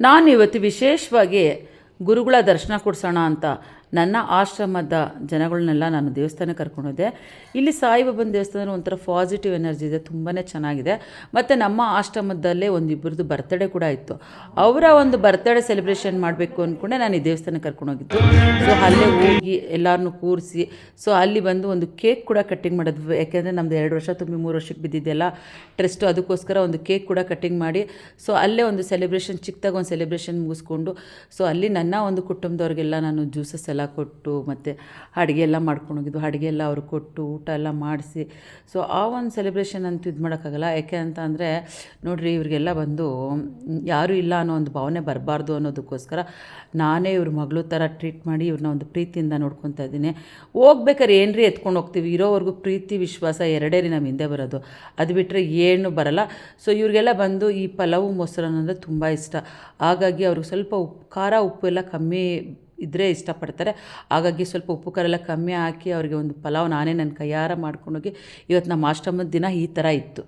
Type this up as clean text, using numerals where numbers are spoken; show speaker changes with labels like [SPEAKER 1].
[SPEAKER 1] ನಾನು ಇವತ್ತು ವಿಶೇಷವಾಗಿ ಗುರುಗಳ ದರ್ಶನ ಕೊಡಿಸೋಣ ಅಂತ ನನ್ನ ಆಶ್ರಮದ ಜನಗಳನ್ನೆಲ್ಲ ನಾನು ದೇವಸ್ಥಾನಕ್ಕೆ ಕರ್ಕೊಂಡೋದೆ. ಇಲ್ಲಿ ಸಾಯಿಬಾಬನ ದೇವಸ್ಥಾನ ಒಂಥರ ಪಾಸಿಟಿವ್ ಎನರ್ಜಿ ಇದೆ, ತುಂಬಾ ಚೆನ್ನಾಗಿದೆ. ಮತ್ತು ನಮ್ಮ ಆಶ್ರಮದಲ್ಲೇ ಒಂದಿಬ್ಬರದ್ದು ಬರ್ತ್ಡೇ ಕೂಡ ಇತ್ತು. ಅವರ ಒಂದು ಬರ್ತ್ಡೇ ಸೆಲೆಬ್ರೇಷನ್ ಮಾಡಬೇಕು ಅಂದ್ಕೊಂಡೆ ನಾನು ಈ ದೇವಸ್ಥಾನಕ್ಕೆ ಕರ್ಕೊಂಡೋಗಿದ್ದು. ಸೊ ಅಲ್ಲೇ ಹೋಗಿ ಎಲ್ಲರನ್ನೂ ಕೂರಿಸಿ, ಸೊ ಅಲ್ಲಿ ಬಂದು ಒಂದು ಕೇಕ್ ಕೂಡ ಕಟ್ಟಿಂಗ್ ಮಾಡಿದ್ವಿ. ಯಾಕೆಂದರೆ ನಮ್ಮದು 2 ವರ್ಷ ತುಂಬಿ 3 ವರ್ಷಕ್ಕೆ ಬಿದ್ದಿದ್ದೆಲ್ಲ ಟ್ರಸ್ಟು, ಅದಕ್ಕೋಸ್ಕರ ಒಂದು ಕೇಕ್ ಕೂಡ ಕಟ್ಟಿಂಗ್ ಮಾಡಿ, ಸೊ ಅಲ್ಲೇ ಒಂದು ಸೆಲೆಬ್ರೇಷನ್, ಚಿಕ್ಕದಾಗಿ ಒಂದು ಸೆಲೆಬ್ರೇಷನ್ ಮುಗಿಸ್ಕೊಂಡು, ಸೊ ಅಲ್ಲಿ ನನ್ನ ಒಂದು ಕುಟುಂಬದವ್ರಿಗೆಲ್ಲ ನಾನು ಜ್ಯೂಸಸ್ ಎಲ್ಲ ಕೊಟ್ಟು ಮತ್ತು ಅಡುಗೆ ಎಲ್ಲ ಮಾಡ್ಕೊಂಡೋಗಿದ್ದು, ಅಡುಗೆ ಎಲ್ಲ ಅವ್ರಿಗೆ ಕೊಟ್ಟು ಊಟ ಎಲ್ಲ ಮಾಡಿಸಿ, ಸೊ ಆ ಒಂದು ಸೆಲೆಬ್ರೇಷನ್ ಅಂತೂ ಇದು ಮಾಡೋಕ್ಕಾಗಲ್ಲ. ಯಾಕೆ ಅಂತ ಅಂದರೆ ನೋಡಿರಿ, ಇವರಿಗೆಲ್ಲ ಬಂದು ಯಾರೂ ಇಲ್ಲ ಅನ್ನೋ ಒಂದು ಭಾವನೆ ಬರಬಾರ್ದು ಅನ್ನೋದಕ್ಕೋಸ್ಕರ ನಾನೇ ಇವ್ರ ಮಗಳು ಥರ ಟ್ರೀಟ್ ಮಾಡಿ ಇವ್ರನ್ನ ಒಂದು ಪ್ರೀತಿಯಿಂದ ನೋಡ್ಕೊತಾ ಇದ್ದೀನಿ. ಹೋಗ್ಬೇಕಾದ್ರೆ ಏನ್ರಿ ಎತ್ಕೊಂಡು ಹೋಗ್ತೀವಿ, ಇರೋವರೆಗೂ ಪ್ರೀತಿ ವಿಶ್ವಾಸ ಎರಡೇ ನಮ್ಮ ಹಿಂದೆ ಬರೋದು, ಅದು ಬಿಟ್ಟರೆ ಏನು ಬರಲ್ಲ. ಸೊ ಇವ್ರಿಗೆಲ್ಲ ಬಂದು ಈ ಪಲಾವು ಮೊಸರನ್ನ ಅಂದರೆ ತುಂಬ ಇಷ್ಟ. ಹಾಗಾಗಿ ಅವ್ರಿಗೆ ಸ್ವಲ್ಪ ಖಾರ ಉಪ್ಪು ಎಲ್ಲ ಕಮ್ಮಿ ಇದ್ದರೆ ಇಷ್ಟಪಡ್ತಾರೆ. ಹಾಗಾಗಿ ಸ್ವಲ್ಪ ಉಪ್ಪು ಖಾರ ಎಲ್ಲ ಕಮ್ಮಿ ಹಾಕಿ ಅವರಿಗೆ ಒಂದು ಪಲಾವ್ ನಾನೇ ನನ್ನ ಕೈಯಾರ ಮಾಡ್ಕೊಂಡೋಗಿ ಇವತ್ತು ನಮ್ಮ ಆಶ್ರಮದ ದಿನ ಈ ಥರ ಇತ್ತು.